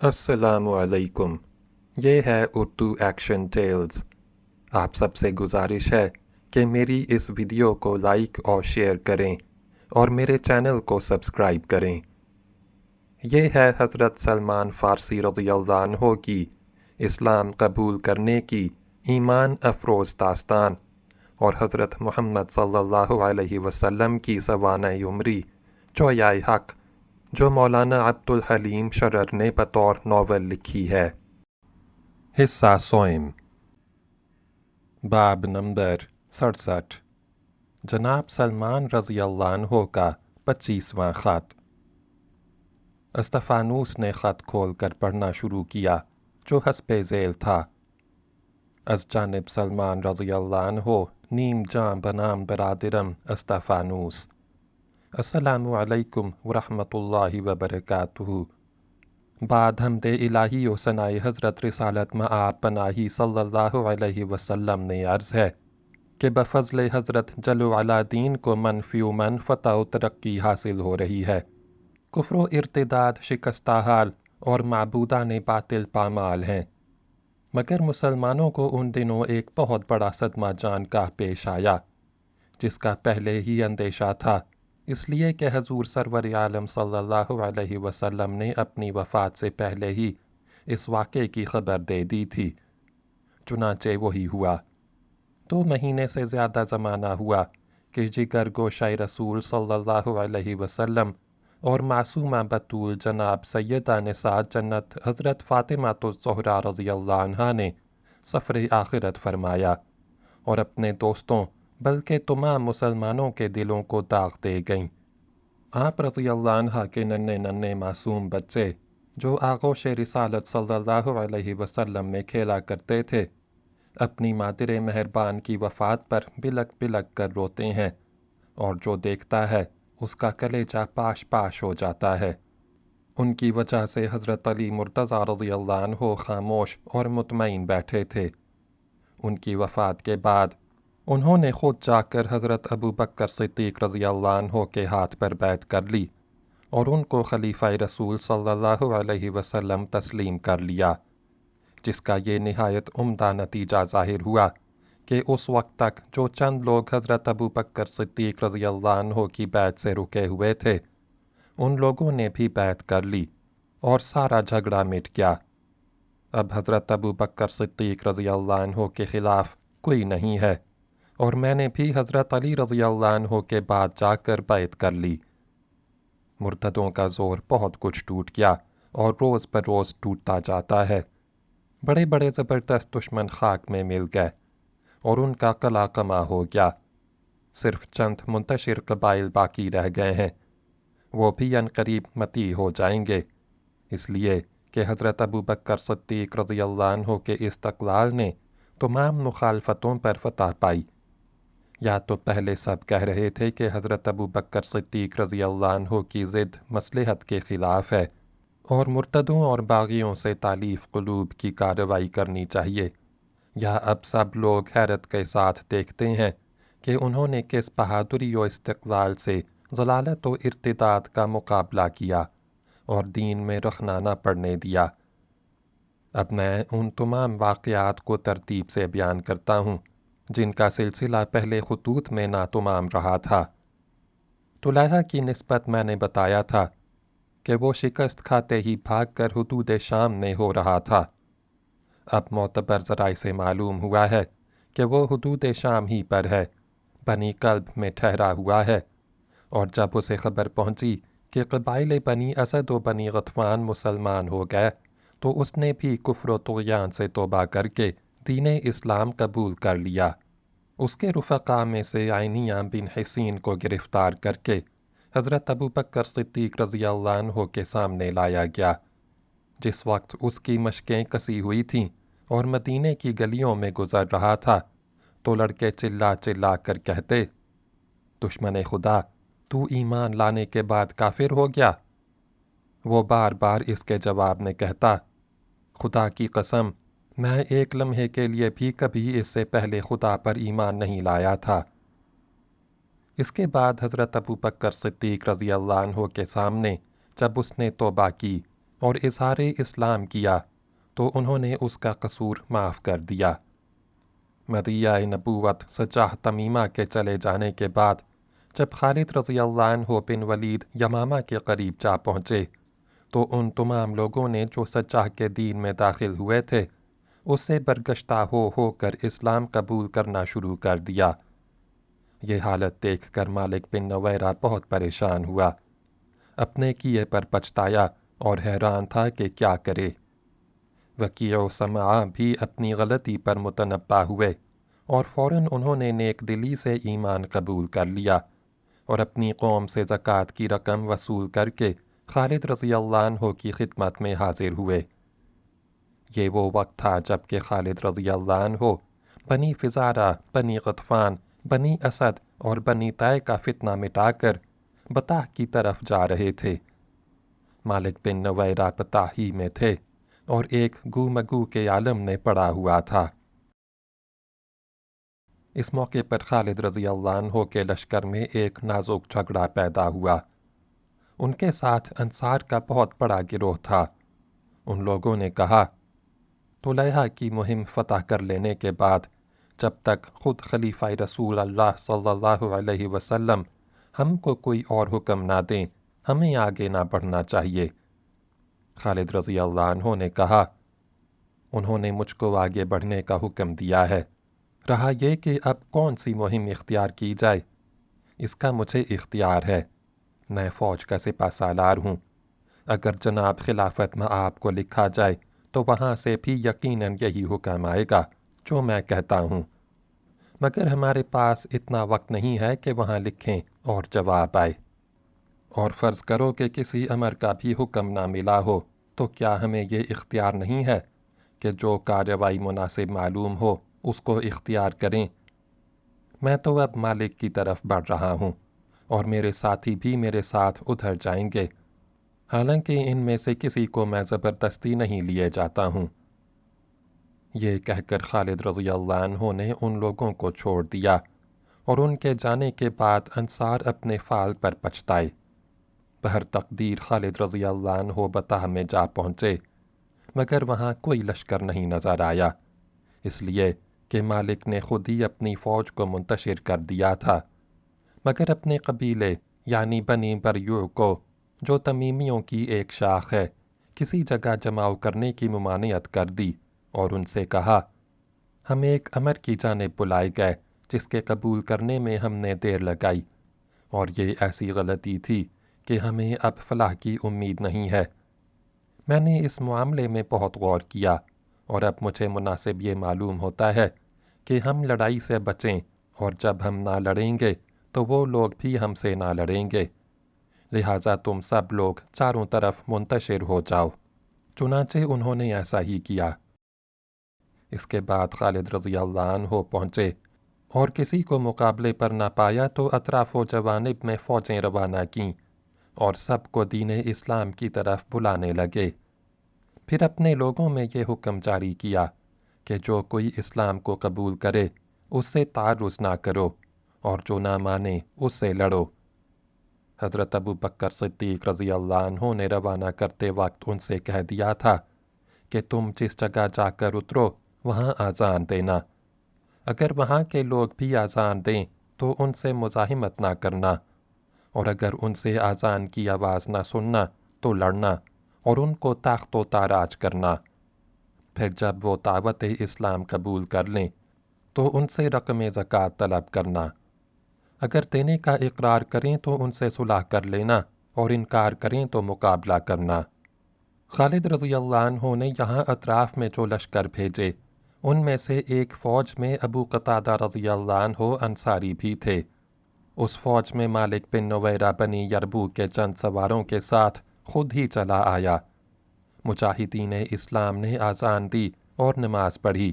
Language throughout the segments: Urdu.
السلام علیکم۔ یہ ہے اردو ایکشن ٹیلز۔ آپ سب سے گزارش ہے کہ میری اس ویڈیو کو لائک اور شیئر کریں اور میرے چینل کو سبسکرائب کریں۔ یہ ہے حضرت سلمان فارسی رضی اللہ عنہ کی اسلام قبول کرنے کی ایمان افروز داستان اور حضرت محمد صلی اللہ علیہ وسلم کی سوانح عمری چویائے حق جو مولانا عبدالحلیم شرر نے بطور ناول لکھی ہے۔ حصہ سوئم، باب نمبر 67، جناب سلمان رضی اللہ عنہ کا 25واں خط۔ استفانوس نے خط کھول کر پڑھنا شروع کیا جو حسب ذیل تھا۔ از جانب سلمان رضی اللہ عنہ نیم جاں بنام برادرم استفانوس، السلام علیکم ورحمۃ اللہ وبرکاتہ۔ بعد حمد الہی و ثنائے حضرت رسالت مآب پناہی صلی اللہ علیہ وسلم نے عرض ہے کہ بفضل حضرت جل وعلا دین کو منفی و من فتح و ترقی حاصل ہو رہی ہے۔ کفر و ارتداد شکستہ حال اور معبودان باطل پامال ہیں، مگر مسلمانوں کو ان دنوں ایک بہت بڑا صدمہ جان کا پیش آیا جس کا پہلے ہی اندیشہ تھا، اس لیے کہ حضور سرور عالم صلی اللہ علیہ وسلم نے اپنی وفات سے پہلے ہی اس واقعے کی خبر دے دی تھی۔ چنانچہ وہی ہوا۔ 2 مہینے سے زیادہ زمانہ ہوا کہ جگر گوشہ رسول صلی اللہ علیہ وسلم اور معصومہ بطول جناب سیدہ نساء جنت حضرت فاطمہ الزہرا رضی اللہ عنہا نے سفر آخرت فرمایا اور اپنے دوستوں بلکہ تمام مسلمانوں کے دلوں کو داغ دے گئیں۔ آپ رضی اللہ عنہ کے ننھے معصوم بچے جو آغوش رسالت صلی اللہ علیہ وسلم میں کھیلا کرتے تھے، اپنی مادر مہربان کی وفات پر بلک بلک کر روتے ہیں، اور جو دیکھتا ہے اس کا کلیجہ پاش پاش ہو جاتا ہے۔ ان کی وجہ سے حضرت علی مرتضیٰ رضی اللہ عنہ خاموش اور مطمئن بیٹھے تھے۔ ان کی وفات کے بعد انہوں نے خود جا کر حضرت ابو بکر صدیق رضی اللہ عنہ کے ہاتھ پر بیعت کر لی اور ان کو خلیفہ رسول صلی اللہ علیہ وسلم تسلیم کر لیا، جس کا یہ نہایت عمدہ نتیجہ ظاہر ہوا کہ اس وقت تک جو چند لوگ حضرت ابو بکر صدیق رضی اللہ عنہ کی بیعت سے رکے ہوئے تھے، ان لوگوں نے بھی بیعت کر لی اور سارا جھگڑا مٹ گیا۔ اب حضرت ابو بکر صدیق رضی اللہ عنہ کے خلاف کوئی نہیں ہے، اور میں نے بھی حضرت علی رضی اللہ عنہ کے بعد جا کر بیعت کر لی۔ مرتدوں کا زور بہت کچھ ٹوٹ گیا اور روز بروز ٹوٹتا جاتا ہے۔ بڑے بڑے زبردست دشمن خاک میں مل گئے اور ان کا قلع کما ہو گیا۔ صرف چند منتشر قبائل باقی رہ گئے ہیں، وہ بھی عنقریب مطیع ہو جائیں گے، اس لیے کہ حضرت ابو بکر صدیق رضی اللہ عنہ کے استقلال نے تمام مخالفتوں پر فتح پائی۔ یا تو پہلے سب کہہ رہے تھے کہ حضرت ابو بکر صدیق رضی اللہ عنہ کی ضد مصلحت کے خلاف ہے اور مرتدوں اور باغیوں سے تالیف قلوب کی کارروائی کرنی چاہیے، یا اب سب لوگ حیرت کے ساتھ دیکھتے ہیں کہ انہوں نے کس بہادری و استقلال سے ضلالت و ارتداد کا مقابلہ کیا اور دین میں رخنہ نہ پڑنے دیا۔ اب میں ان تمام واقعات کو ترتیب سے بیان کرتا ہوں جن کا سلسلہ پہلے خطوط میں ناتمام رہا تھا۔ طلحہ کی نسبت میں نے بتایا تھا کہ وہ شکست کھاتے ہی بھاگ کر حدود شام میں ہو رہا تھا۔ اب معتبر ذرائع سے معلوم ہوا ہے کہ وہ حدود شام ہی پر ہے، بنی کلب میں ٹھہرا ہوا ہے، اور جب اسے خبر پہنچی کہ قبائل بنی اسد و بنی غطفان مسلمان ہو گئے تو اس نے بھی کفر و طغیان سے توبہ کر کے دین اسلام قبول کر لیا۔ اس کے رفقا میں سے عینیہ بن حسین کو گرفتار کر کے حضرت ابو بکر صدیق رضی اللہ عنہ کے سامنے لایا گیا۔ جس وقت اس کی مشقیں کسی ہوئی تھیں اور مدینے کی گلیوں میں گزر رہا تھا تو لڑکے چلا چلا کر کہتے، دشمن خدا، تو ایمان لانے کے بعد کافر ہو گیا؟ وہ بار بار اس کے جواب میں کہتا، خدا کی قسم، میں ایک لمحے کے لیے بھی کبھی اس سے پہلے خدا پر ایمان نہیں لایا تھا۔ اس کے بعد حضرت ابو بکر صدیق رضی اللہ عنہ کے سامنے جب اس نے توبہ کی اور اظہار اسلام کیا تو انہوں نے اس کا قصور معاف کر دیا۔ مدیہ نبوت سجاہ تمیمہ کے چلے جانے کے بعد جب خالد رضی اللہ عنہ بن ولید یمامہ کے قریب جا پہنچے تو ان تمام لوگوں نے جو سجاہ کے دین میں داخل ہوئے تھے اس سے برگشتہ ہو کر اسلام قبول کرنا شروع کر دیا۔ یہ حالت دیکھ کر مالک بن نویرہ بہت پریشان ہوا، اپنے کیے پر پچھتایا اور حیران تھا کہ کیا کرے۔ وکیع و سمعہ بھی اپنی غلطی پر متنبہ ہوئے اور فوراً انہوں نے نیک دلی سے ایمان قبول کر لیا اور اپنی قوم سے زکوٰۃ کی رقم وصول کر کے خالد رضی اللہ عنہ کی خدمت میں حاضر ہوئے۔ یہ وہ وقت تھا جب کہ خالد رضی اللہ عنہ بنی فزارہ، بنی غطفان، بنی اسد اور بنی طے کا فتنہ مٹا کر بطح کی طرف جا رہے تھے۔ مالک بن نویرہ بطح ہی میں تھے اور ایک گو مگو کے عالم نے پڑا ہوا تھا۔ اس موقع پر خالد رضی اللہ عنہ کے لشکر میں ایک نازک جھگڑا پیدا ہوا۔ ان کے ساتھ انصار کا بہت بڑا گروہ تھا۔ ان لوگوں نے کہا، طلیحہ کی مہم فتح کر لینے کے بعد جب تک خود خلیفہ رسول اللہ صلی اللہ علیہ وسلم ہم کو کوئی اور حکم نہ دیں ہمیں آگے نہ بڑھنا چاہیے۔ خالد رضی اللہ عنہ نے کہا، انہوں نے مجھ کو آگے بڑھنے کا حکم دیا ہے، رہا یہ کہ اب کون سی مہم اختیار کی جائے اس کا مجھے اختیار ہے، میں فوج کا سپہ سالار ہوں۔ اگر جناب خلافت میں آپ کو لکھا جائے تو وہاں سے بھی یقیناً یہی حکم آئے گا جو میں کہتا ہوں، مگر ہمارے پاس اتنا وقت نہیں ہے کہ وہاں لکھیں اور جواب آئے۔ اور فرض کرو کہ کسی امر کا بھی حکم نہ ملا ہو تو کیا ہمیں یہ اختیار نہیں ہے کہ جو کارروائی مناسب معلوم ہو اس کو اختیار کریں؟ میں تو اب مالک کی طرف بڑھ رہا ہوں اور میرے ساتھی بھی میرے ساتھ ادھر جائیں گے، حالانکہ ان میں سے کسی کو میں زبردستی نہیں لیے جاتا ہوں۔ یہ کہہ کر خالد رضی اللہ عنہ نے ان لوگوں کو چھوڑ دیا اور ان کے جانے کے بعد انصار اپنے فعل پر پچھتائے۔ بہر تقدیر خالد رضی اللہ عنہ بطح میں جا پہنچے، مگر وہاں کوئی لشکر نہیں نظر آیا، اس لیے کہ مالک نے خود ہی اپنی فوج کو منتشر کر دیا تھا، مگر اپنے قبیلے یعنی بنی بریوع کو جو تمیمیوں کی ایک شاخ ہے کسی جگہ جماؤ کرنے کی ممانعت کر دی اور ان سے کہا، ہم ایک امر کی جانب بلائے گئے جس کے قبول کرنے میں ہم نے دیر لگائی، اور یہ ایسی غلطی تھی کہ ہمیں اب فلاح کی امید نہیں ہے۔ میں نے اس معاملے میں بہت غور کیا اور اب مجھے مناسب یہ معلوم ہوتا ہے کہ ہم لڑائی سے بچیں، اور جب ہم نہ لڑیں گے تو وہ لوگ بھی ہم سے نہ لڑیں گے، لہٰذا تم سب لوگ چاروں طرف منتشر ہو جاؤ۔ چنانچہ انہوں نے ایسا ہی کیا۔ اس کے بعد خالد رضی اللہ عنہ پہنچے اور کسی کو مقابلے پر نہ پایا تو اطراف و جوانب میں فوجیں روانہ کیں اور سب کو دین اسلام کی طرف بلانے لگے۔ پھر اپنے لوگوں میں یہ حکم جاری کیا کہ جو کوئی اسلام کو قبول کرے اس سے تعرض نہ کرو اور جو نہ مانے اس سے لڑو۔ حضرت ابو بکر صدیق رضی اللہ عنہ نے روانہ کرتے وقت ان سے کہہ دیا تھا کہ تم جس جگہ جا کر اترو وہاں اذان دینا، اگر وہاں کے لوگ بھی اذان دیں تو ان سے مزاحمت نہ کرنا، اور اگر ان سے اذان کی آواز نہ سننا تو لڑنا اور ان کو تاخت و تاراج کرنا۔ پھر جب وہ دعوت اسلام قبول کر لیں تو ان سے رقم زکوٰۃ طلب کرنا، اگر دینے کا اقرار کریں تو ان سے صلح کر لینا اور انکار کریں تو مقابلہ کرنا۔ خالد رضی اللہ عنہ نے یہاں اطراف میں جو لشکر بھیجے ان میں سے ایک فوج میں ابو قتادہ رضی اللہ عنہ انصاری بھی تھے۔ اس فوج میں مالک بن نویرہ بنی یربوع کے چند سواروں کے ساتھ خود ہی چلا آیا۔ مجاہدین اسلام نے اذان دی اور نماز پڑھی،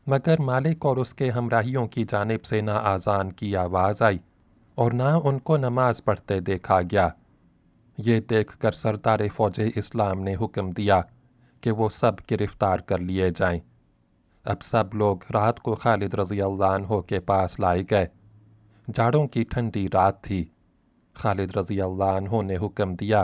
مگر مالک اور اس کے ہمراہیوں کی جانب سے نہ اذان کی آواز آئی اور نہ ان کو نماز پڑھتے دیکھا گیا۔ یہ دیکھ کر سردار فوج اسلام نے حکم دیا کہ وہ سب گرفتار کر لیے جائیں۔ اب سب لوگ رات کو خالد رضی اللہ عنہ کے پاس لائے گئے۔ جاڑوں کی ٹھنڈی رات تھی۔ خالد رضی اللہ عنہ نے حکم دیا،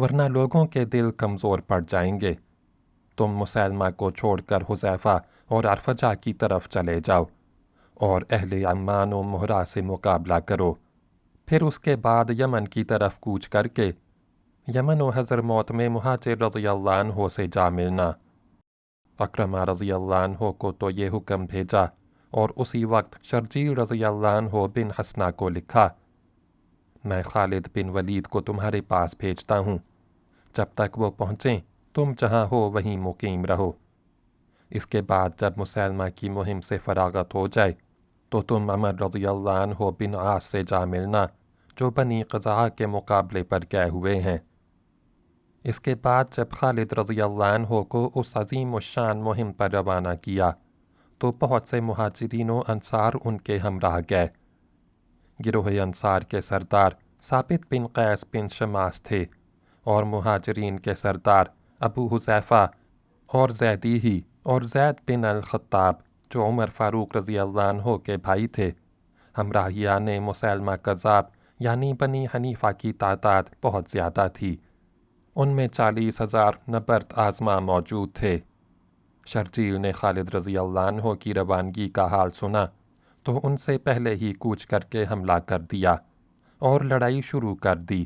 ورنہ لوگوں کے دل کمزور پڑ جائیں گے۔ تم مسیلمہ کو چھوڑ کر حذیفہ اور ارفجہ کی طرف چلے جاؤ اور اہل عمان و مہرہ سے مقابلہ کرو، پھر اس کے بعد یمن کی طرف کوچ کر کے یمن و حضرموت میں مہاجر رضی اللہ عنہ سے جا ملنا۔ اکرمہ رضی اللہ عنہ کو تو یہ حکم بھیجا اور اسی وقت شرجیل رضی اللہ عنہ بن حسنہ کو لکھا، میں خالد بن ولید کو تمہارے پاس بھیجتا ہوں، جب تک وہ پہنچیں تم جہاں ہو وہیں مقیم رہو۔ اس کے بعد جب مسیلمہ کی مہم سے فراغت ہو جائے تو تم عمر رضی اللہ عنہ بن عاص سے جا ملنا جو بنی قزاع کے مقابلے پر گئے ہوئے ہیں۔ اس کے بعد جب خالد رضی اللہ عنہ کو اس عظیم الشان مہم پر روانہ کیا تو بہت سے مہاجرین و انصار ان کے ہمراہ گئے۔ گروہ انصار کے سردار ثابت بن قیس بن شماس تھے اور مہاجرین کے سردار ابو حذیفہ اور زیدی ہی اور زید بن الخطاب جو عمر فاروق رضی اللہ عنہ کے بھائی تھے۔ ہمراہیان مسیلمہ کذاب یعنی بنی حنیفہ کی تعداد بہت زیادہ تھی، ان میں 40,000 نبرد آزما موجود تھے۔ شرجیل نے خالد رضی اللہ عنہ کی روانگی کا حال سنا تو ان سے پہلے ہی کوچ کر کے حملہ کر دیا اور لڑائی شروع کر دی۔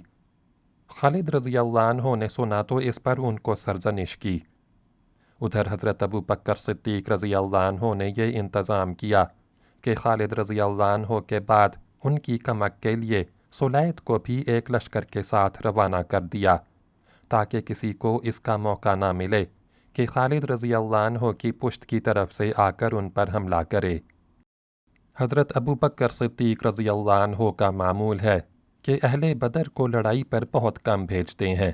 خالد رضی اللہ عنہ نے سنا تو اس پر ان کو سرزنش کی۔ ادھر حضرت ابو بکر صدیق رضی اللہ عنہ نے یہ انتظام کیا کہ خالد رضی اللہ عنہ کے بعد ان کی کمک کے لیے سلید کو بھی ایک لشکر کے ساتھ روانہ کر دیا تاکہ کسی کو اس کا موقع نہ ملے کہ خالد رضی اللہ عنہ کی پشت کی طرف سے آ کر ان پر حملہ کرے۔ حضرت ابو بکر صدیق رضی اللہ عنہ کا معمول ہے کہ اہل بدر کو لڑائی پر بہت کم بھیجتے ہیں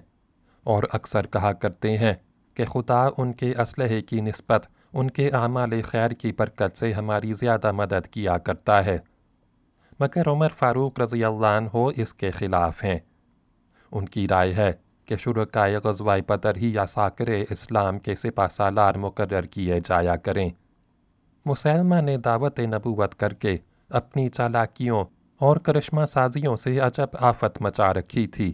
اور اکثر کہا کرتے ہیں کہ خدا ان کے اسلحے کی نسبت ان کے اعمال خیر کی برکت سے ہماری زیادہ مدد کیا کرتا ہے، مگر عمر فاروق رضی اللہ عنہ اس کے خلاف ہیں۔ ان کی رائے ہے کہ شرکائے غزوہ بدر ہی یا ساکر اسلام کے سپہ سالار مقرر کیے جایا کریں۔ مسیلمہ نے دعوت نبوت کر کے اپنی چالاکیوں اور کرشمہ سازیوں سے عجب آفت مچا رکھی تھی۔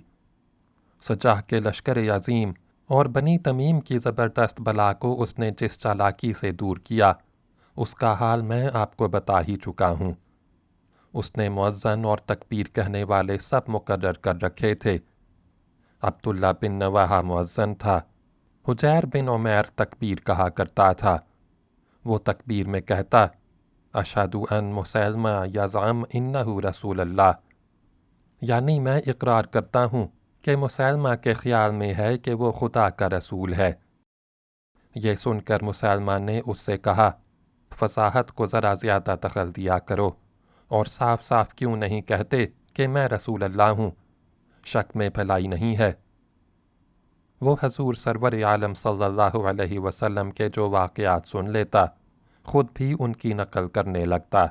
سجاہ کے لشکر عظیم اور بنی تمیم کی زبردست بلا کو اس نے جس چالاکی سے دور کیا اس کا حال میں آپ کو بتا ہی چکا ہوں۔ اس نے مؤذن اور تکبیر کہنے والے سب مقرر کر رکھے تھے۔ عبداللہ بن نواحہ مؤذن تھا، حجیر بن عمیر تکبیر کہا کرتا تھا۔ وہ تکبیر میں کہتا، اشہدو ان مسیلمہ یزعم انہ رسول اللہ، یعنی میں اقرار کرتا ہوں کہ مسیلمہ کے خیال میں ہے کہ وہ خدا کا رسول ہے۔ یہ سن کر مسیلمہ نے اس سے کہا، فصاحت کو ذرا زیادہ دخل دیا کرو اور صاف صاف کیوں نہیں کہتے کہ میں رسول اللہ ہوں، شک میں بھلائی نہیں ہے۔ وہ حضور سرور عالم صلی اللہ علیہ وسلم کے جو واقعات سن لیتا خود بھی ان کی نقل کرنے لگتا،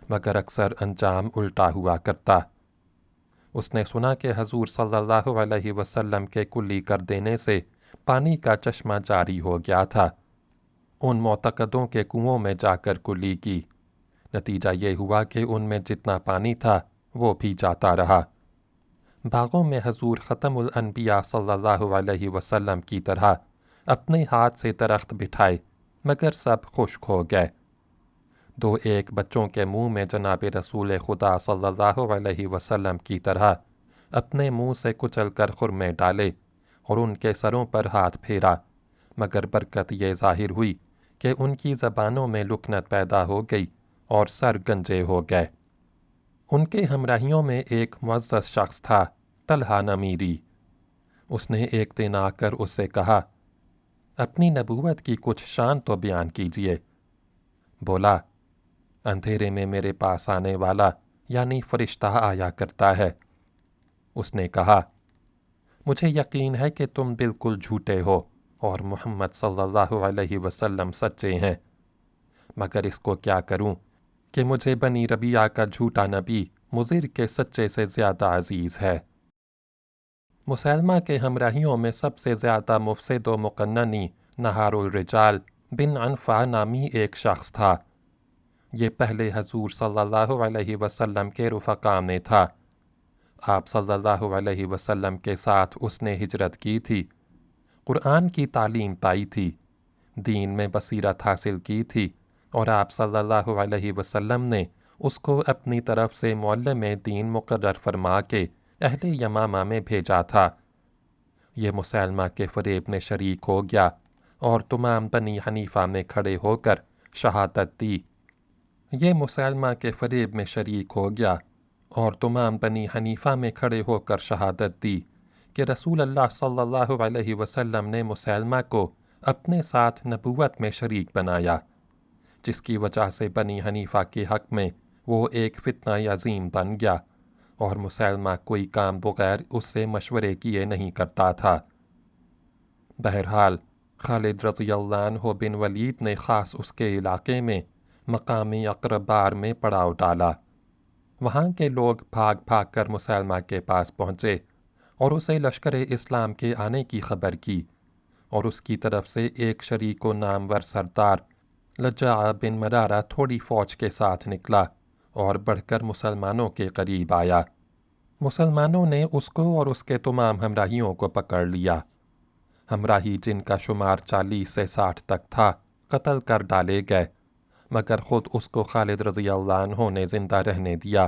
مگر اکثر انجام الٹا ہوا کرتا۔ اس نے سنا کہ حضور صلی اللہ علیہ وسلم کے کلی کر دینے سے پانی کا چشمہ جاری ہو گیا تھا۔ ان معتقدوں کے کنوؤں میں جا کر کلی کی، نتیجہ یہ ہوا کہ ان میں جتنا پانی تھا وہ بھی جاتا رہا۔ باغوں میں حضور ختم الانبیاء صلی اللہ علیہ وسلم کی طرح اپنے ہاتھ سے درخت بٹھائے مگر سب خشک ہو گئے۔ دو ایک بچوں کے منہ میں جناب رسول خدا صلی اللہ علیہ وسلم کی طرح اپنے منہ سے کچل کر خرمے ڈالے اور ان کے سروں پر ہاتھ پھیرا، مگر برکت یہ ظاہر ہوئی کہ ان کی زبانوں میں لکنت پیدا ہو گئی اور سر گنجے ہو گئے۔ ان کے ہمراہیوں میں ایک معزز شخص تھا، طلحہ نمیری۔ اس نے ایک دن آ کر اس سے کہا، اپنی نبوت کی کچھ شان تو بیان کیجئے۔ بولا، اندھیرے میں میرے پاس آنے والا یعنی فرشتہ آیا کرتا ہے۔ اس نے کہا، مجھے یقین ہے کہ تم بالکل جھوٹے ہو اور محمد صلی اللہ علیہ وسلم سچے ہیں، مگر اس کو کیا کروں کہ مجھے بنی ربیعہ کا جھوٹا نبی مضر کے سچے سے زیادہ عزیز ہے۔ مسیلمہ کے ہمراہیوں میں سب سے زیادہ مفسد و مقننی نہار الرجال بن عنفا نامی ایک شخص تھا۔ یہ پہلے حضور صلی اللہ علیہ وسلم کے رفقا میں تھا۔ آپ صلی اللہ علیہ وسلم کے ساتھ اس نے ہجرت کی تھی، قرآن کی تعلیم پائی تھی، دین میں بصیرت حاصل کی تھی، اور آپ صلی اللہ علیہ وسلم نے اس کو اپنی طرف سے معلم دین مقرر فرما کے اہل یمامہ میں بھیجا تھا۔ یہ مسلمہ کے فریب میں شریک ہو گیا اور تمام بنی حنیفہ میں کھڑے ہو کر شہادت دی۔ یہ مسلمہ کے فریب میں شریک ہو گیا اور تمام بنی حنیفہ میں کھڑے ہو کر شہادت دی کہ رسول اللہ صلی اللہ علیہ وسلم نے مسلمہ کو اپنے ساتھ نبوت میں شریک بنایا، جس کی وجہ سے بنی حنیفہ کے حق میں وہ ایک فتنہ عظیم بن گیا، اور مسلمہ کوئی کام بغیر اس سے مشورے کیے نہیں کرتا تھا۔ بہرحال خالد رضی اللہ عنہ بن ولید نے خاص اس کے علاقے میں مقامی اقربار میں پڑاؤ ڈالا۔ وہاں کے لوگ بھاگ بھاگ کر مسلمہ کے پاس پہنچے اور اسے لشکر اسلام کے آنے کی خبر کی، اور اس کی طرف سے ایک شریک و نامور سردار لجاع بن مرارہ تھوڑی فوج کے ساتھ نکلا اور بڑھ کر مسلمانوں کے قریب آیا۔ مسلمانوں نے اس کو اور اس کے تمام ہمراہیوں کو پکڑ لیا۔ ہمراہی جن کا شمار 40 سے 60 تک تھا قتل کر ڈالے گئے، مگر خود اس کو خالد رضی اللہ عنہ نے زندہ رہنے دیا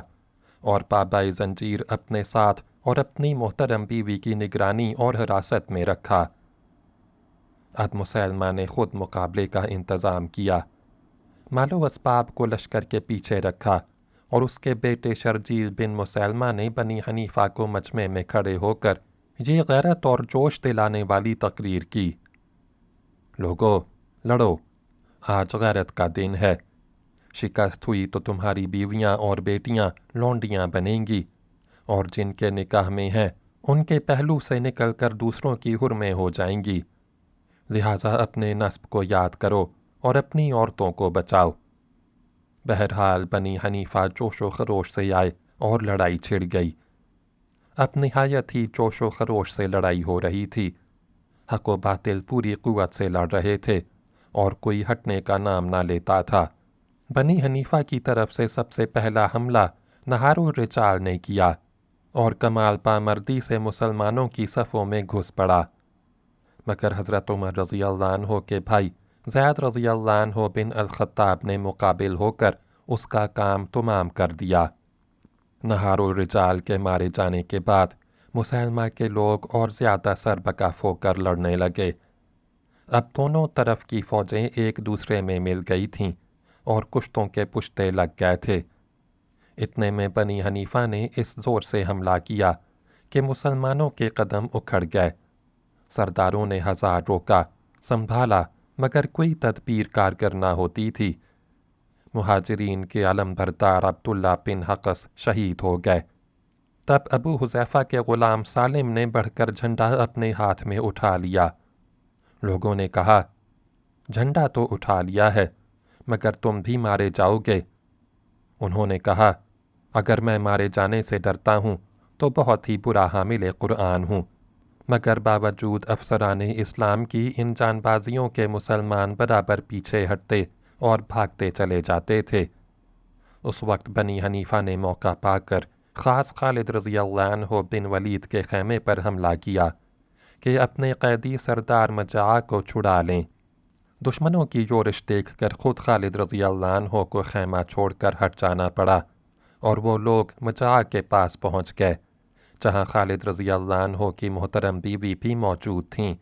اور پابائے زنجیر اپنے ساتھ اور اپنی محترم بیوی کی نگرانی اور حراست میں رکھا۔ اب مسلمہ نے خود مقابلے کا انتظام کیا، مال و اسباب کو لشکر کے پیچھے رکھا، اور اس کے بیٹے شرجیل بن مسلمہ نے بنی حنیفہ کو مجمع میں کھڑے ہو کر یہ غیرت اور جوش دلانے والی تقریر کی: لوگو، لڑو، آج غیرت کا دن ہے، شکست ہوئی تو تمہاری بیویاں اور بیٹیاں لونڈیاں بنیں گی، اور جن کے نکاح میں ہیں ان کے پہلو سے نکل کر دوسروں کی حرمیں ہو جائیں گی، لہٰذا اپنے نسب کو یاد کرو اور اپنی عورتوں کو بچاؤ۔ بہرحال بنی حنیفہ جوش و خروش سے آئے اور لڑائی چھڑ گئی۔ اب نہایت ہی جوش و خروش سے لڑائی ہو رہی تھی، حق و باطل پوری قوت سے لڑ رہے تھے اور کوئی ہٹنے کا نام نہ لیتا تھا۔ بنی حنیفہ کی طرف سے سب سے پہلا حملہ نہار الرجال نے کیا اور کمال پامردی سے مسلمانوں کی صفوں میں گھس پڑا، مگر حضرت عمر رضی اللہ عنہ کے بھائی زید رضی اللہ عنہ بن الخطاب نے مقابل ہو کر اس کا کام تمام کر دیا۔ نہار الرجال کے مارے جانے کے بعد مسلمہ کے لوگ اور زیادہ سربکف ہو کر لڑنے لگے۔ اب دونوں طرف کی فوجیں ایک دوسرے میں مل گئی تھیں اور کشتوں کے پشتے لگ گئے تھے۔ اتنے میں بنی حنیفہ نے اس زور سے حملہ کیا کہ مسلمانوں کے قدم اکھڑ گئے۔ سرداروں نے ہزار روکا، سنبھالا، مگر کوئی تدبیر کارگر نہ ہوتی تھی۔ مہاجرین کے علم بردار عبداللہ بن حقص شہید ہو گئے۔ تب ابو حذیفہ کے غلام سالم نے بڑھ کر جھنڈا اپنے ہاتھ میں اٹھا لیا۔ لوگوں نے کہا، جھنڈا تو اٹھا لیا ہے، مگر تم بھی مارے جاؤ گے۔ انہوں نے کہا، اگر میں مارے جانے سے ڈرتا ہوں تو بہت ہی برا حامل قرآن ہوں، مگر باوجود افسران اسلام کی ان جان بازیوں کے مسلمان برابر پیچھے ہٹتے اور بھاگتے چلے جاتے تھے۔ اس وقت بنی حنیفہ نے موقع پا کر خاص خالد رضی اللہ عنہ بن ولید کے خیمے پر حملہ کیا کہ اپنے قیدی سردار مجاع کو چھڑا لیں۔ دشمنوں کی یورش دیکھ کر خود خالد رضی اللہ عنہ کو خیمہ چھوڑ کر ہٹ جانا پڑا، اور وہ لوگ مجاع کے پاس پہنچ گئے، جہاں خالد رضی اللہ عنہ کی محترم بیوی بھی موجود تھیں۔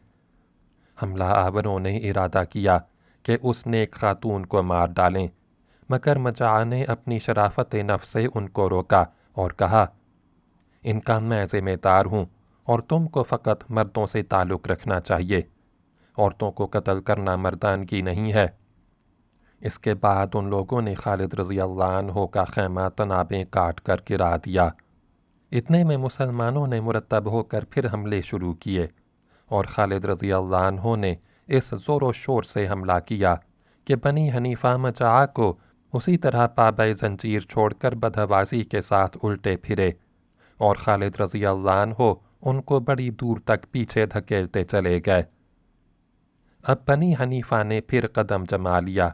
حملہ آوروں نے ارادہ کیا کہ اس نیک خاتون کو مار ڈالیں، مگر مجاع نے اپنی شرافت نفس سے ان کو روکا اور کہا، ان کا میں ذمہ دار ہوں اور تم کو فقط مردوں سے تعلق رکھنا چاہیے، عورتوں کو قتل کرنا مردانگی نہیں ہے۔ اس کے بعد ان لوگوں نے خالد رضی اللہ عنہ کا خیمہ تنابیں کاٹ کر گرا دیا۔ اتنے میں مسلمانوں نے مرتب ہو کر پھر حملے شروع کیے، اور خالد رضی اللہ عنہ نے اس زور و شور سے حملہ کیا کہ بنی حنیفہ مجاع کو اسی طرح پابائے زنجیر چھوڑ کر بدحوازی کے ساتھ الٹے پھرے، اور خالد رضی اللہ عنہ ان کو بڑی دور تک پیچھے دھکیلتے چلے گئے۔ اب بنی حنیفہ نے پھر قدم جما لیا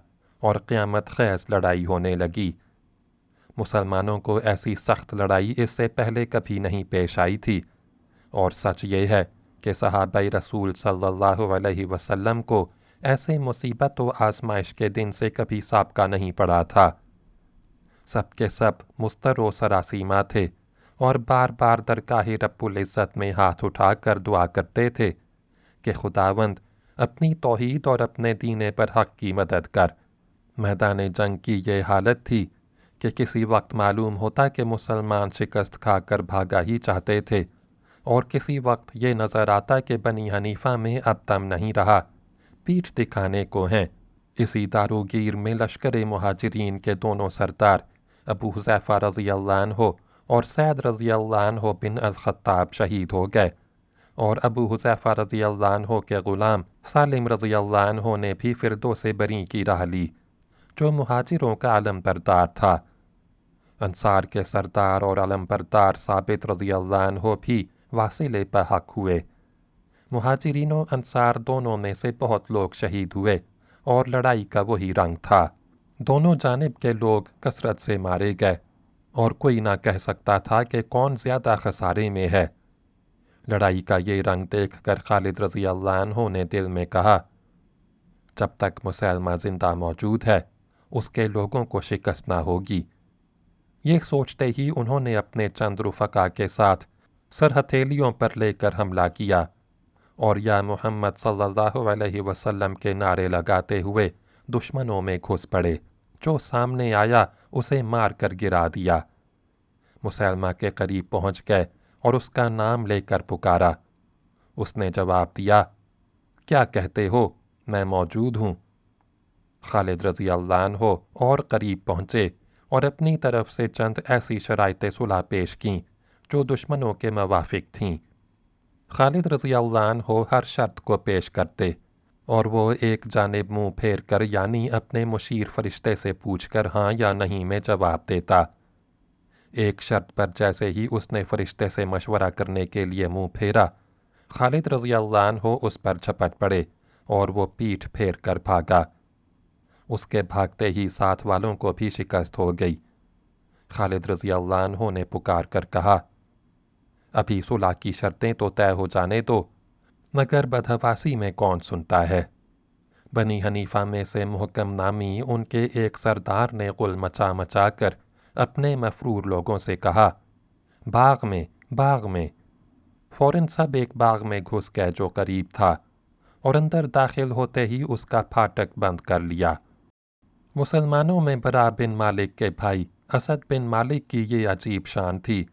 اور قیامت خیز لڑائی ہونے لگی۔ مسلمانوں کو ایسی سخت لڑائی اس سے پہلے کبھی نہیں پیش آئی تھی، اور سچ یہ ہے کہ صحابہ رسول صلی اللہ علیہ وسلم کو ایسے مصیبت و آزمائش کے دن سے کبھی سابقہ نہیں پڑا تھا۔ سب کے سب مضطر و سراسیمہ تھے اور بار بار درگاہ رب العزت میں ہاتھ اٹھا کر دعا کرتے تھے کہ خداوند اپنی توحید اور اپنے دین برحق کی مدد کر۔ میدان جنگ کی یہ حالت تھی کہ کسی وقت معلوم ہوتا کہ مسلمان شکست کھا کر بھاگا ہی چاہتے تھے، اور کسی وقت یہ نظر آتا کہ بنی حنیفہ میں اب دم نہیں رہا، پیٹھ دکھانے کو ہیں۔ اسی داروگیر میں لشکر مہاجرین کے دونوں سردار ابو حذیفہ رضی اللہ عنہ اور سعد رضی اللہ عنہ بن الخطاب شہید ہو گئے، اور ابو حذیفہ رضی اللہ عنہ کے غلام سالم رضی اللہ عنہ نے بھی فردوس بری کی راہ لی، جو مہاجروں کا علم بردار تھا۔ انصار کے سردار اور علم بردار ثابت رضی اللہ عنہ بھی واصل بحق ہوئے۔ مہاجرین و انصار دونوں میں سے بہت لوگ شہید ہوئے، اور لڑائی کا وہی رنگ تھا۔ دونوں جانب کے لوگ کثرت سے مارے گئے، اور کوئی نہ کہہ سکتا تھا کہ کون زیادہ خسارے میں ہے۔ لڑائی کا یہ رنگ دیکھ کر خالد رضی اللہ عنہ نے دل میں کہا، جب تک مسلمہ زندہ موجود ہے اس کے لوگوں کو شکست نہ ہوگی۔ یہ سوچتے ہی انہوں نے اپنے چند رفقا کے ساتھ سر ہتھیلیوں پر لے کر حملہ کیا، اور یا محمد صلی اللہ علیہ وسلم کے نعرے لگاتے ہوئے دشمنوں میں گھس پڑے۔ جو سامنے آیا اسے مار کر گرا دیا۔ مسلمہ کے قریب پہنچ گئے اور اس کا نام لے کر پکارا۔ اس نے جواب دیا، کیا کہتے ہو؟ میں موجود ہوں۔ خالد رضی اللہ عنہ اور قریب پہنچے اور اپنی طرف سے چند ایسی شرائط صلح پیش کیں جو دشمنوں کے موافق تھیں۔ خالد رضی اللہ عنہ ہر شرط کو پیش کرتے، اور وہ ایک جانب منہ پھیر کر یعنی اپنے مشیر فرشتے سے پوچھ کر ہاں یا نہیں میں جواب دیتا۔ ایک شرط پر جیسے ہی اس نے فرشتے سے مشورہ کرنے کے لیے منہ پھیرا، خالد رضی اللہ عنہ اس پر جھپٹ پڑے اور وہ پیٹھ پھیر کر بھاگا۔ اس کے بھاگتے ہی ساتھ والوں کو بھی شکست ہو گئی۔ خالد رضی اللہ عنہ نے پکار کر کہا، ابھی صلح کی شرطیں تو طے ہو جانے دو، مگر بدحواسی میں کون سنتا ہے؟ بنی حنیفہ میں سے محکم نامی ان کے ایک سردار نے غل مچا مچا کر اپنے مفرور لوگوں سے کہا، باغ میں، باغ میں۔ فوراً سب ایک باغ میں گھس گئے جو قریب تھا، اور اندر داخل ہوتے ہی اس کا پھاٹک بند کر لیا۔ مسلمانوں میں برا بن مالک کے بھائی اسد بن مالک کی یہ عجیب شان تھی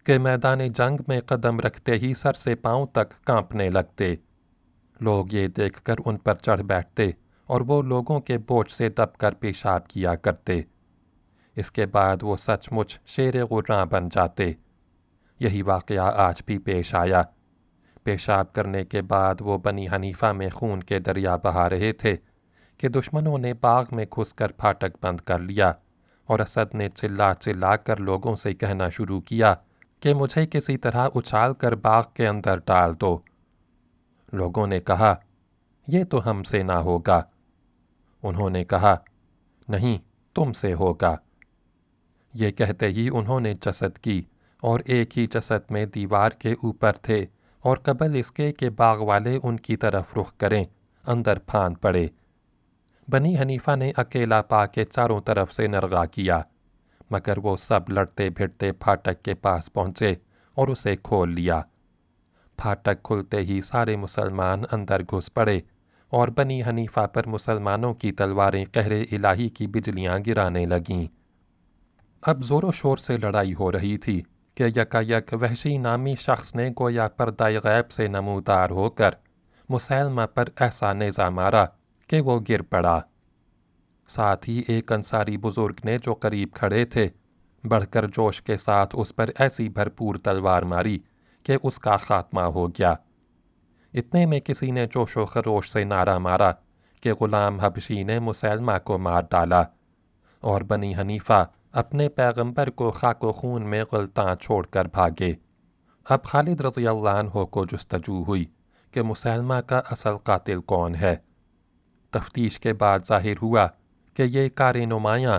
کہ میدان جنگ میں قدم رکھتے ہی سر سے پاؤں تک کانپنے لگتے۔ لوگ یہ دیکھ کر ان پر چڑھ بیٹھتے اور وہ لوگوں کے بوجھ سے دب کر پیشاب کیا کرتے۔ اس کے بعد وہ سچ مچ شیر غراں بن جاتے۔ یہی واقعہ آج بھی پیش آیا۔ پیشاب کرنے کے بعد وہ بنی حنیفہ میں خون کے دریا بہا رہے تھے کہ دشمنوں نے باغ میں گھس کر پھاٹک بند کر لیا، اور اسد نے چلا چلا کر لوگوں سے کہنا شروع کیا کہ مجھے کسی طرح اچھال کر باغ کے اندر ڈال دو۔ لوگوں نے کہا، یہ تو ہم سے نہ ہوگا۔ انہوں نے کہا، نہیں، تم سے ہوگا۔ یہ کہتے ہی انہوں نے جسد کی، اور ایک ہی جسد میں دیوار کے اوپر تھے، اور قبل اس کے کہ باغ والے ان کی طرف رخ کریں اندر پھاند پڑے۔ بنی حنیفہ نے اکیلا پا کے چاروں طرف سے نرغا کیا، مگر وہ سب لڑتے بھیڑتے پھاٹک کے پاس پہنچے اور اسے کھول لیا۔ پھاٹک کھلتے ہی سارے مسلمان اندر گھس پڑے، اور بنی حنیفہ پر مسلمانوں کی تلواریں قہر الہی کی بجلیاں گرانے لگیں۔ اب زور و شور سے لڑائی ہو رہی تھی کہ یکایک وحشی نامی شخص نے گویا پردہ غیب سے نمودار ہو کر مسلمہ پر ایسا نیزہ مارا کہ وہ گر پڑا۔ ساتھ ہی ایک انصاری بزرگ نے جو قریب کھڑے تھے بڑھ کر جوش کے ساتھ اس پر ایسی بھرپور تلوار ماری کہ اس کا خاتمہ ہو گیا۔ اتنے میں کسی نے جوش و خروش سے نعرہ مارا کہ غلام حبشی نے مسلمہ کو مار ڈالا، اور بنی حنیفہ اپنے پیغمبر کو خاک و خون میں غلطاں چھوڑ کر بھاگے۔ اب خالد رضی اللہ عنہ کو جستجو ہوئی کہ مسلمہ کا اصل قاتل کون ہے۔ تفتیش کے بعد ظاہر ہوا کہ یہ کار نمایاں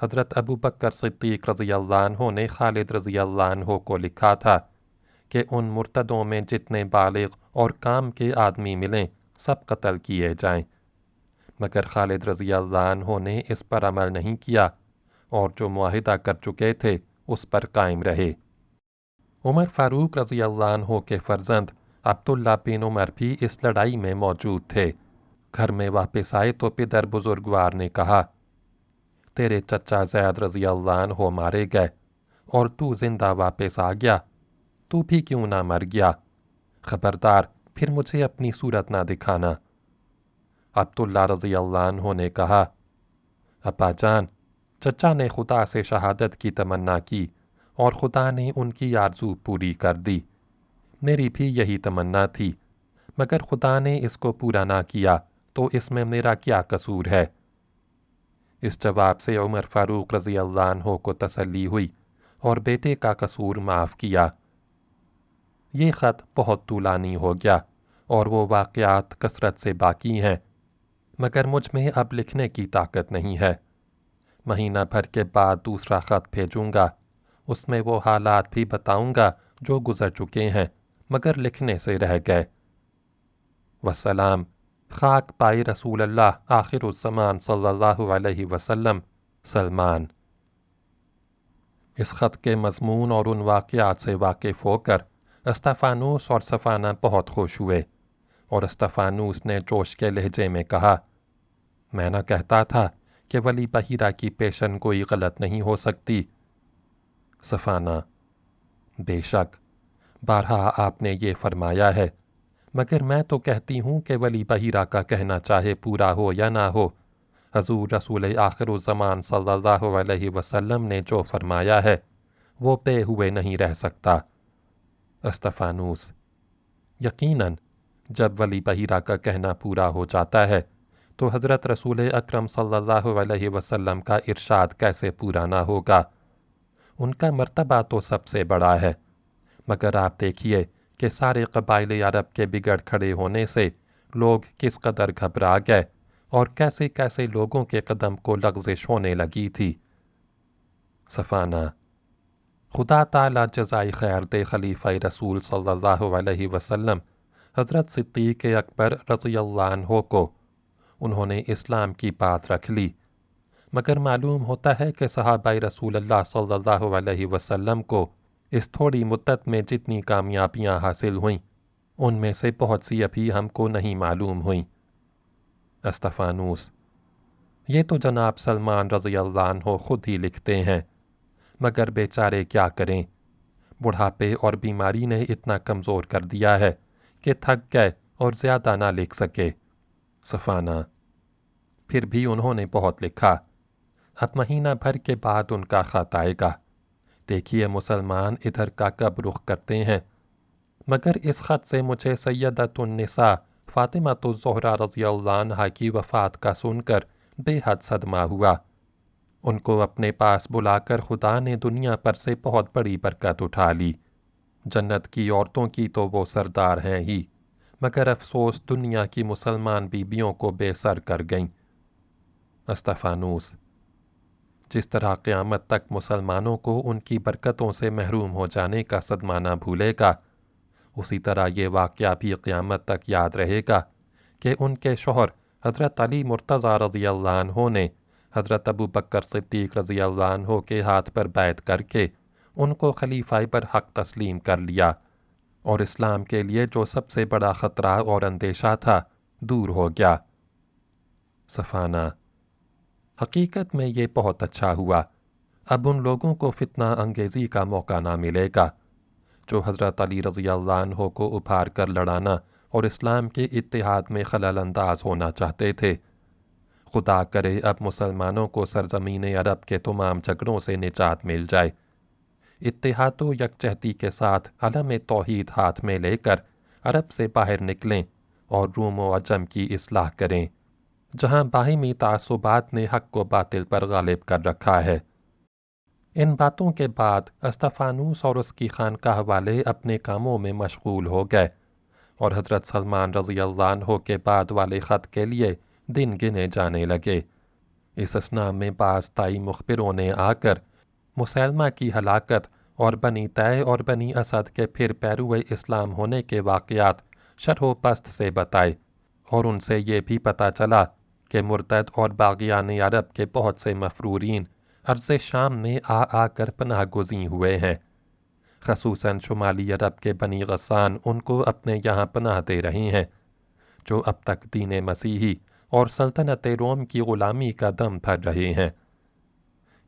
حضرت ابو بکر صدیق رضی اللہ عنہ نے خالد رضی اللہ عنہ کو لکھا تھا کہ ان مرتدوں میں جتنے بالغ اور کام کے آدمی ملیں سب قتل کیے جائیں، مگر خالد رضی اللہ عنہ نے اس پر عمل نہیں کیا اور جو معاہدہ کر چکے تھے اس پر قائم رہے۔ عمر فاروق رضی اللہ عنہ کے فرزند عبداللہ بن عمر بھی اس لڑائی میں موجود تھے۔ گھر میں واپس آئے تو پدر بزرگوار نے کہا، تیرے چچا زید رضی اللہ عنہ مارے گئے اور تو زندہ واپس آ گیا، تو بھی کیوں نہ مر گیا؟ خبردار پھر مجھے اپنی صورت نہ دکھانا۔ عبداللہ رضی اللہ عنہ نے کہا، ابا جان، چچا نے خدا سے شہادت کی تمنا کی اور خدا نے ان کی آرزو پوری کر دی۔ میری بھی یہی تمنا تھی، مگر خدا نے اس کو پورا نہ کیا تو اس میں میرا کیا قصور ہے؟ اس جواب سے عمر فاروق رضی اللہ عنہ کو تسلی ہوئی اور بیٹے کا قصور معاف کیا۔ یہ خط بہت طولانی ہو گیا اور وہ واقعات کثرت سے باقی ہیں، مگر مجھ میں اب لکھنے کی طاقت نہیں ہے۔ مہینہ بھر کے بعد دوسرا خط بھیجوں گا، اس میں وہ حالات بھی بتاؤں گا جو گزر چکے ہیں مگر لکھنے سے رہ گئے۔ والسلام، خاک پائے رسول اللہ آخر الزمان صلی اللہ علیہ وسلم، سلمان۔ اس خط کے مضمون اور ان واقعات سے واقف ہو کر استفانوس اور صفانہ بہت خوش ہوئے، اور استفانوس نے جوش کے لہجے میں کہا، میں نہ کہتا تھا کہ ولی بحیرہ کی پیشن گوئی غلط نہیں ہو سکتی؟ صفانہ، بے شک، بارہا آپ نے یہ فرمایا ہے، مگر میں تو کہتی ہوں کہ ولی بحیرہ کا کہنا چاہے پورا ہو یا نہ ہو، حضور رسول آخر الزمان صلی اللہ علیہ وسلم نے جو فرمایا ہے وہ پے ہوئے نہیں رہ سکتا۔ استفانوس، یقیناً جب ولی بحیرہ کا کہنا پورا ہو جاتا ہے تو حضرت رسول اکرم صلی اللہ علیہ وسلم کا ارشاد کیسے پورا نہ ہوگا؟ ان کا مرتبہ تو سب سے بڑا ہے، مگر آپ دیکھیے کہ سارے قبائل عرب کے بگڑ کھڑے ہونے سے لوگ کس قدر گھبرا گئے اور کیسے کیسے لوگوں کے قدم کو لغزش ہونے لگی تھی۔ صفانہ، خدا تعالی جزائے خیر دے خلیفہ رسول صلی اللہ علیہ وسلم حضرت صدیق اکبر رضی اللہ عنہ کو، انہوں نے اسلام کی بات رکھ لی، مگر معلوم ہوتا ہے کہ صحابہ رسول اللہ صلی اللہ علیہ وسلم کو اس تھوڑی مدت میں جتنی کامیابیاں حاصل ہوئیں ان میں سے بہت سی ابھی ہم کو نہیں معلوم ہوئیں۔ استفانوس، یہ تو جناب سلمان رضی اللہ عنہ خود ہی لکھتے ہیں، مگر بیچارے کیا کریں، بڑھاپے اور بیماری نے اتنا کمزور کر دیا ہے کہ تھک گئے اور زیادہ نہ لکھ سکے۔ صفانہ، پھر بھی انہوں نے بہت لکھا، اب مہینہ بھر کے بعد ان کا خط آئے گا، دیکھیے مسلمان ادھر کا کب رخ کرتے ہیں۔ مگر اس خط سے مجھے سیدۃ النساء فاطمہ الزہرا رضی اللہ عنہا کی وفات کا سن کر بے حد صدمہ ہوا۔ ان کو اپنے پاس بلا کر خدا نے دنیا پر سے بہت بڑی برکت اٹھا لی، جنت کی عورتوں کی تو وہ سردار ہیں ہی، مگر افسوس دنیا کی مسلمان بیویوں کو بے سر کر گئیں۔ استفانوس، جس طرح قیامت تک مسلمانوں کو ان کی برکتوں سے محروم ہو جانے کا صدمہ نہ بھولے گا، اسی طرح یہ واقعہ بھی قیامت تک یاد رہے گا کہ ان کے شوہر حضرت علی مرتضیٰ رضی اللہ عنہ نے حضرت ابو بکر صدیق رضی اللہ عنہ کے ہاتھ پر بیعت کر کے ان کو خلیفہ برحق تسلیم کر لیا، اور اسلام کے لیے جو سب سے بڑا خطرہ اور اندیشہ تھا دور ہو گیا۔ صفانہ، حقیقت میں یہ بہت اچھا ہوا، اب ان لوگوں کو فتنہ انگیزی کا موقع نہ ملے گا جو حضرت علی رضی اللہ عنہ کو ابھار کر لڑانا اور اسلام کے اتحاد میں خلل انداز ہونا چاہتے تھے۔ خدا کرے اب مسلمانوں کو سرزمین عرب کے تمام جھگڑوں سے نجات مل جائے، اتحاد و یکجہتی کے ساتھ علم توحید ہاتھ میں لے کر عرب سے باہر نکلیں اور روم و عجم کی اصلاح کریں، جہاں باہمی تعصبات نے حق و باطل پر غالب کر رکھا ہے۔ ان باتوں کے بعد استفانوس اور اس کی خانقاہ والے اپنے کاموں میں مشغول ہو گئے، اور حضرت سلمان رضی اللہ عنہ کے بعد والے خط کے لیے دن گنے جانے لگے۔ اس اثنا میں بعض تائی مخبروں نے آ کر مسلمہ کی ہلاکت اور بنی طے اور بنی اسد کے پھر پیروئے اسلام ہونے کے واقعات شرح و پست سے بتائے، اور ان سے یہ بھی پتہ چلا کہ مرتد اور باغیان عرب کے بہت سے مفرورین ارض شام میں آ کر پناہ گزین ہوئے ہیں، خصوصاً شمالی عرب کے بنی غسان ان کو اپنے یہاں پناہ دے رہے ہیں، جو اب تک دین مسیحی اور سلطنت روم کی غلامی کا دم بھر رہے ہیں۔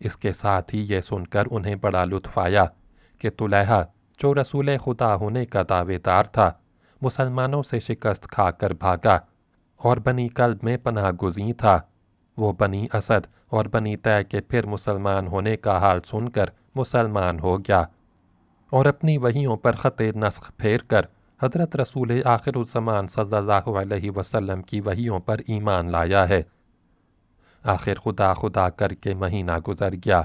اس کے ساتھ ہی یہ سن کر انہیں بڑا لطف آیا کہ طلحہ جو رسول خدا ہونے کا دعوے دار تھا، مسلمانوں سے شکست کھا کر بھاگا اور بنی کلب میں پناہ گزین تھا، وہ بنی اسد اور بنی طے کے پھر مسلمان ہونے کا حال سن کر مسلمان ہو گیا، اور اپنی وحیوں پر خط نسخ پھیر کر حضرت رسول آخر الزمان صلی اللہ علیہ وسلم کی وحیوں پر ایمان لایا ہے۔ آخر خدا کر کے مہینہ گزر گیا،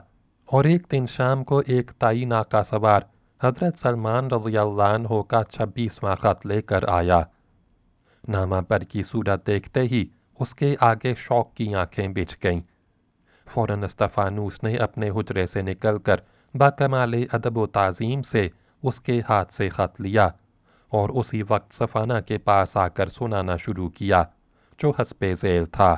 اور ایک دن شام کو ایک تائی ناقہ سوار حضرت سلمان رضی اللہ عنہ کا 26واں خط لے کر آیا۔ نامہ پر کی صورت دیکھتے ہی اس کے آگے شوق کی آنکھیں بجھ گئیں۔ فوراً استفانوس نے اپنے حجرے سے نکل کر باکمال ادب و تعظیم سے اس کے ہاتھ سے خط لیا اور اسی وقت صفانہ کے پاس آ کر سنانا شروع کیا، جو حسب ذیل تھا۔